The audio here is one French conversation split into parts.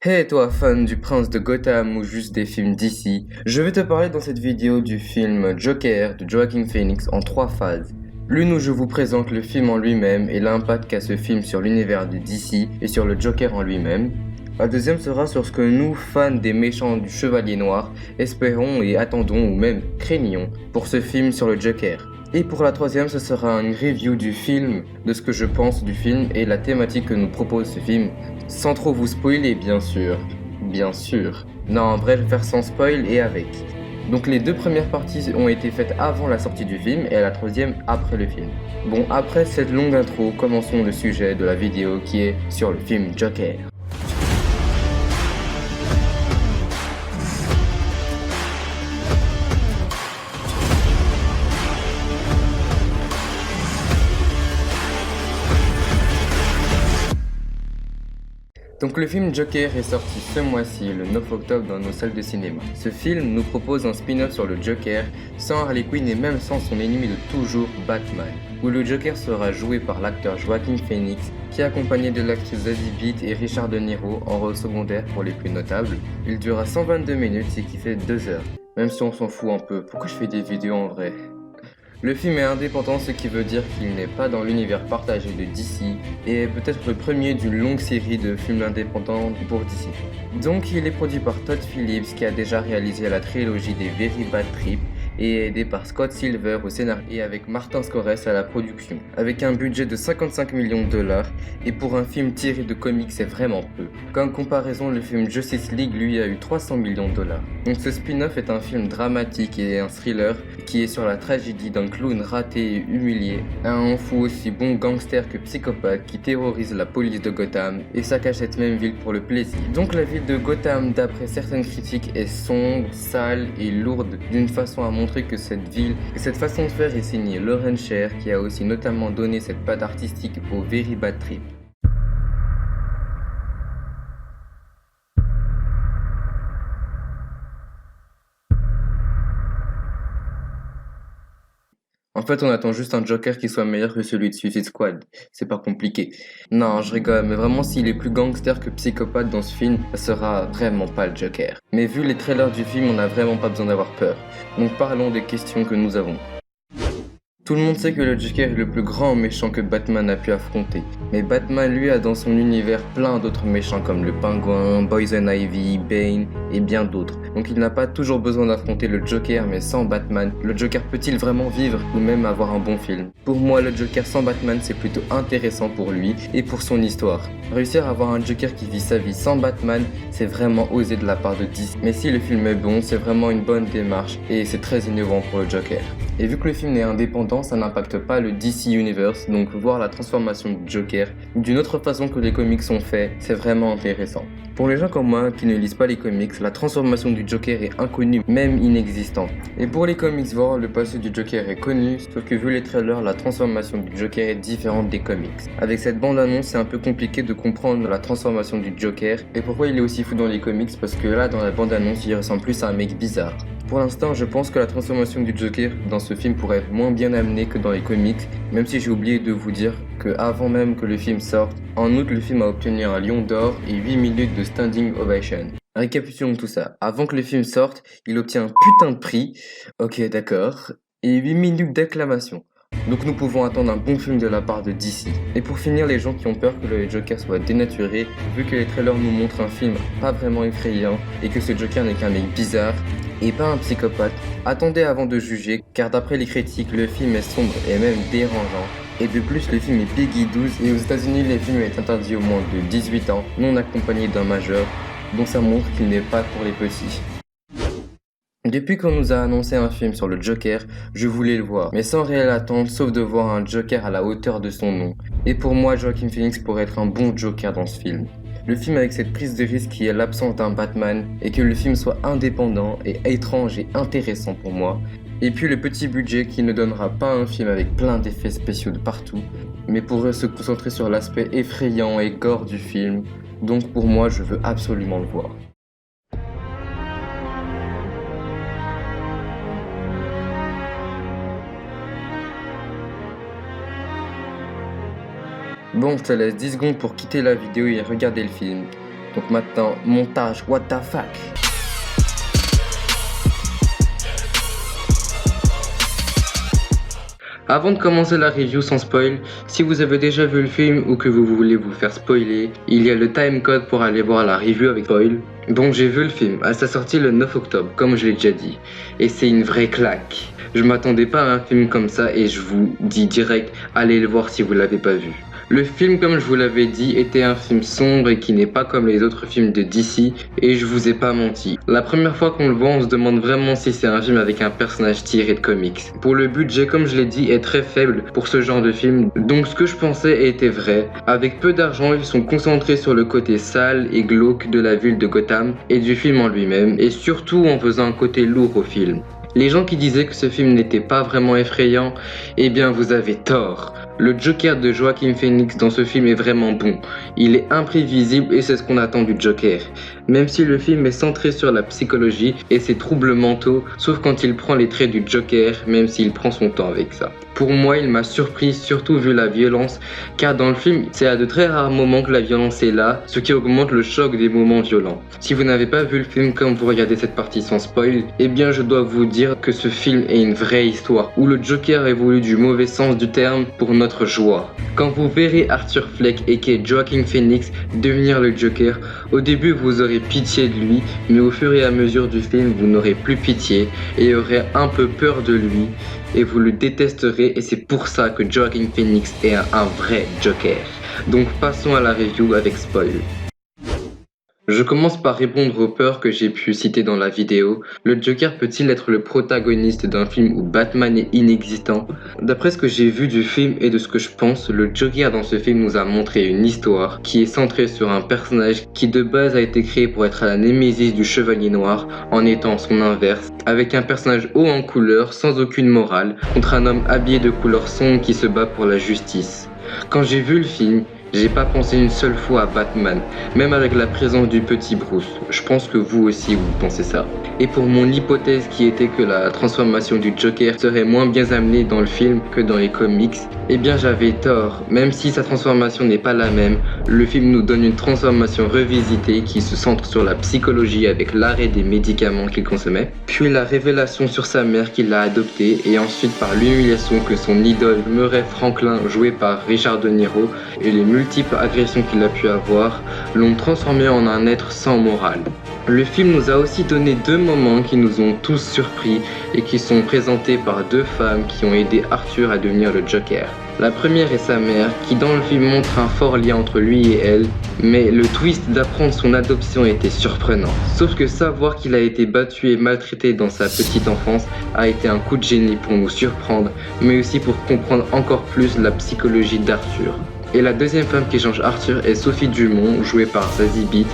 Hey toi fan du Prince de Gotham ou juste des films d'ici, je vais te parler dans cette vidéo du film Joker de Joaquin Phoenix en 3 phases. L'une où je vous présente le film en lui-même et l'impact qu'a ce film sur l'univers de DC et sur le Joker en lui-même. La deuxième sera sur ce que nous, fans des méchants du Chevalier Noir, espérons et attendons ou même craignons pour ce film sur le Joker. Et pour la troisième, ce sera une review du film, de ce que je pense du film et la thématique que nous propose ce film, sans trop vous spoiler bien sûr. Bien sûr. Non, en vrai, je vais faire sans spoil et avec. Donc les deux premières parties ont été faites avant la sortie du film et la troisième après le film. Bon, après cette longue intro, commençons le sujet de la vidéo qui est sur le film Joker. Donc le film Joker est sorti ce mois-ci, le 9 octobre, dans nos salles de cinéma. Ce film nous propose un spin-off sur le Joker, sans Harley Quinn et même sans son ennemi de toujours, Batman, où le Joker sera joué par l'acteur Joaquin Phoenix, qui est accompagné de l'actrice Zazie Beetz et Richard De Niro en rôle secondaire pour les plus notables. Il durera 122 minutes et qui fait 2 heures, même si on s'en fout un peu. Pourquoi je fais des vidéos en vrai ? Le film est indépendant, ce qui veut dire qu'il n'est pas dans l'univers partagé de DC et est peut-être le premier d'une longue série de films indépendants pour DC. Donc il est produit par Todd Phillips qui a déjà réalisé la trilogie des Very Bad Trip et aidé par Scott Silver au scénario et avec Martin Scorsese à la production, avec un budget de 55 millions de dollars et pour un film tiré de comics c'est vraiment peu. Comme comparaison, le film Justice League lui a eu 300 millions de dollars. Donc ce spin-off est un film dramatique et un thriller qui est sur la tragédie d'un clown raté et humilié, un fou aussi bon gangster que psychopathe qui terrorise la police de Gotham et saccage cette même ville pour le plaisir. Donc la ville de Gotham, d'après certaines critiques, est sombre, sale et lourde d'une façon à montrer que cette ville et cette façon de faire est signée Lauren Sher qui a aussi notamment donné cette patte artistique au Very Bad Trip. En fait, on attend juste un Joker qui soit meilleur que celui de Suicide Squad. C'est pas compliqué. Non, je rigole, mais vraiment, s'il est plus gangster que psychopathe dans ce film, ça sera vraiment pas le Joker. Mais vu les trailers du film, on n'a vraiment pas besoin d'avoir peur. Donc parlons des questions que nous avons. Tout le monde sait que le Joker est le plus grand méchant que Batman a pu affronter. Mais Batman lui a dans son univers plein d'autres méchants comme le Pingouin, Poison Ivy, Bane et bien d'autres. Donc il n'a pas toujours besoin d'affronter le Joker, mais sans Batman, le Joker peut-il vraiment vivre ou même avoir un bon film? Pour moi, le Joker sans Batman c'est plutôt intéressant pour lui et pour son histoire. Réussir à avoir un Joker qui vit sa vie sans Batman, c'est vraiment osé de la part de DC. Mais si le film est bon, c'est vraiment une bonne démarche et c'est très innovant pour le Joker. Et vu que le film est indépendant, ça n'impacte pas le DC Universe, donc voir la transformation du Joker d'une autre façon que les comics sont faits, c'est vraiment intéressant. Pour les gens comme moi qui ne lisent pas les comics, la transformation du Joker est inconnue, même inexistante. Et pour les comics voir, le passé du Joker est connu, sauf que vu les trailers, la transformation du Joker est différente des comics. Avec cette bande-annonce, c'est un peu compliqué de comprendre la transformation du Joker et pourquoi il est aussi fou dans les comics, parce que là, dans la bande-annonce, il ressemble plus à un mec bizarre. Pour l'instant, je pense que la transformation du Joker dans ce film pourrait être moins bien amenée que dans les comics, même si j'ai oublié de vous dire que avant même que le film sorte, en août, le film a obtenu un Lion d'Or et 8 minutes de standing ovation. Récapitulons tout ça. Avant que le film sorte, il obtient un putain de prix, ok d'accord, et 8 minutes d'acclamation. Donc nous pouvons attendre un bon film de la part de DC. Et pour finir, les gens qui ont peur que le Joker soit dénaturé, vu que les trailers nous montrent un film pas vraiment effrayant et que ce Joker n'est qu'un mec bizarre et pas un psychopathe, attendez avant de juger, car d'après les critiques, le film est sombre et même dérangeant. Et de plus, le film est Peggy 12 et aux États-Unis, les films est interdit au moins de 18 ans, non accompagné d'un majeur, donc ça montre qu'il n'est pas pour les petits. Depuis qu'on nous a annoncé un film sur le Joker, je voulais le voir, mais sans réelle attente, sauf de voir un Joker à la hauteur de son nom. Et pour moi, Joaquin Phoenix pourrait être un bon Joker dans ce film. Le film avec cette prise de risque qui est l'absence d'un Batman, et que le film soit indépendant et étrange et intéressant pour moi. Et puis le petit budget qui ne donnera pas un film avec plein d'effets spéciaux de partout, mais pourrait se concentrer sur l'aspect effrayant et gore du film. Donc pour moi, je veux absolument le voir. Bon, je te laisse 10 secondes pour quitter la vidéo et regarder le film. Donc maintenant, montage, what the fuck. Avant de commencer la review sans spoil, si vous avez déjà vu le film ou que vous voulez vous faire spoiler, il y a le timecode pour aller voir la review avec spoil. Donc j'ai vu le film à sa sortie le 9 octobre, comme je l'ai déjà dit, et c'est une vraie claque. Je m'attendais pas à un film comme ça et je vous dis direct, allez le voir si vous l'avez pas vu. Le film, comme je vous l'avais dit, était un film sombre et qui n'est pas comme les autres films de DC, et je vous ai pas menti. La première fois qu'on le voit, on se demande vraiment si c'est un film avec un personnage tiré de comics. Pour le budget, comme je l'ai dit, est très faible pour ce genre de film, donc ce que je pensais était vrai. Avec peu d'argent, ils sont concentrés sur le côté sale et glauque de la ville de Gotham et du film en lui-même, et surtout en faisant un côté lourd au film. Les gens qui disaient que ce film n'était pas vraiment effrayant, eh bien vous avez tort. Le Joker de Joaquin Phoenix dans ce film est vraiment bon. Il est imprévisible et c'est ce qu'on attend du Joker. Même si le film est centré sur la psychologie et ses troubles mentaux, sauf quand il prend les traits du Joker, même s'il prend son temps avec ça. Pour moi, il m'a surpris, surtout vu la violence, car dans le film, c'est à de très rares moments que la violence est là, ce qui augmente le choc des moments violents. Si vous n'avez pas vu le film comme vous regardez cette partie sans spoil, eh bien je dois vous dire que ce film est une vraie histoire, où le Joker évolue du mauvais sens du terme pour notre joie. Quand vous verrez Arthur Fleck et Joaquin Phoenix devenir le Joker, au début vous aurez pitié de lui, mais au fur et à mesure du film, vous n'aurez plus pitié et aurez un peu peur de lui. Et vous le détesterez et c'est pour ça que Joaquin Phoenix est un vrai Joker. Donc passons à la review avec spoil. Je commence par répondre aux peurs que j'ai pu citer dans la vidéo. Le Joker peut-il être le protagoniste d'un film où Batman est inexistant? D'après ce que j'ai vu du film et de ce que je pense, le Joker dans ce film nous a montré une histoire qui est centrée sur un personnage qui de base a été créé pour être à la némésis du Chevalier Noir en étant son inverse, avec un personnage haut en couleur, sans aucune morale, contre un homme habillé de couleur sombre qui se bat pour la justice. Quand j'ai vu le film, j'ai pas pensé une seule fois à Batman, même avec la présence du petit Bruce. Je pense que vous aussi vous pensez ça. Et pour mon hypothèse qui était que la transformation du Joker serait moins bien amenée dans le film que dans les comics, eh bien j'avais tort. Même si sa transformation n'est pas la même, le film nous donne une transformation revisitée qui se centre sur la psychologie avec l'arrêt des médicaments qu'il consommait, puis la révélation sur sa mère qui l'a adopté et ensuite par l'humiliation que son idole Murray Franklin, joué par Richard De Niro, et les multiples agressions qu'il a pu avoir l'ont transformé en un être sans morale. Le film nous a aussi donné deux moments qui nous ont tous surpris et qui sont présentés par deux femmes qui ont aidé Arthur à devenir le Joker. La première est sa mère, qui dans le film montre un fort lien entre lui et elle, mais le twist d'apprendre son adoption était surprenant. Sauf que savoir qu'il a été battu et maltraité dans sa petite enfance a été un coup de génie pour nous surprendre, mais aussi pour comprendre encore plus la psychologie d'Arthur. Et la deuxième femme qui change Arthur est Sophie Dumont, jouée par Zazie Beetz,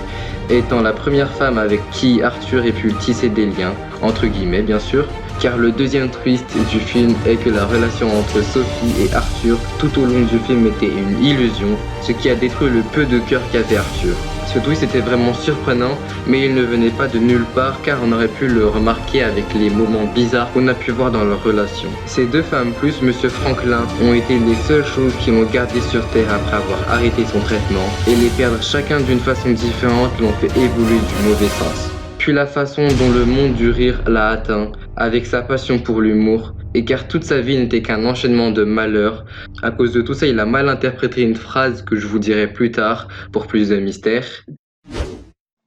étant la première femme avec qui Arthur ait pu tisser des liens, entre guillemets bien sûr, car le deuxième twist du film est que la relation entre Sophie et Arthur tout au long du film était une illusion, ce qui a détruit le peu de cœur qu'avait Arthur. Ce twist était vraiment surprenant, mais il ne venait pas de nulle part car on aurait pu le remarquer avec les moments bizarres qu'on a pu voir dans leur relation. Ces deux femmes plus Monsieur Franklin ont été les seules choses qui l'ont gardé sur Terre après avoir arrêté son traitement, et les perdre chacun d'une façon différente l'ont fait évoluer du mauvais sens. Puis la façon dont le monde du rire l'a atteint, avec sa passion pour l'humour, et car toute sa vie n'était qu'un enchaînement de malheurs. À cause de tout ça, il a mal interprété une phrase que je vous dirai plus tard pour plus de mystère.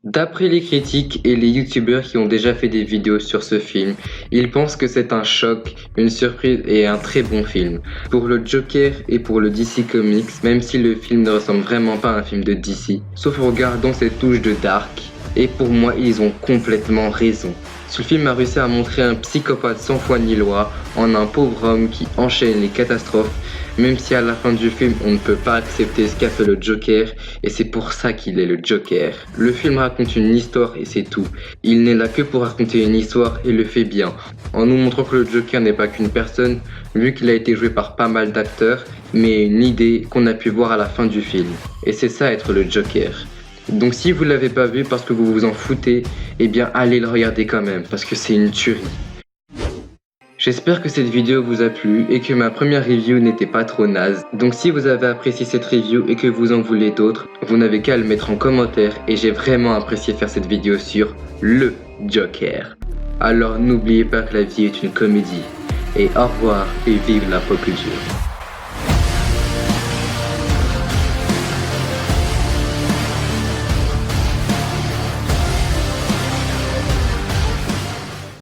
D'après les critiques et les youtubeurs qui ont déjà fait des vidéos sur ce film, ils pensent que c'est un choc, une surprise et un très bon film. Pour le Joker et pour le DC Comics, même si le film ne ressemble vraiment pas à un film de DC, sauf en gardant cette touche de dark, et pour moi ils ont complètement raison. Ce film a réussi à montrer un psychopathe sans foi ni loi en un pauvre homme qui enchaîne les catastrophes, même si à la fin du film on ne peut pas accepter ce qu'a fait le Joker, et c'est pour ça qu'il est le Joker. Le film raconte une histoire et c'est tout. Il n'est là que pour raconter une histoire et le fait bien, en nous montrant que le Joker n'est pas qu'une personne, vu qu'il a été joué par pas mal d'acteurs, mais une idée qu'on a pu voir à la fin du film. Et c'est ça être le Joker. Donc si vous l'avez pas vu parce que vous vous en foutez, eh bien allez le regarder quand même, parce que c'est une tuerie. J'espère que cette vidéo vous a plu et que ma première review n'était pas trop naze. Donc si vous avez apprécié cette review et que vous en voulez d'autres, vous n'avez qu'à le mettre en commentaire et j'ai vraiment apprécié faire cette vidéo sur le Joker. Alors n'oubliez pas que la vie est une comédie. Et au revoir et vive la pop culture.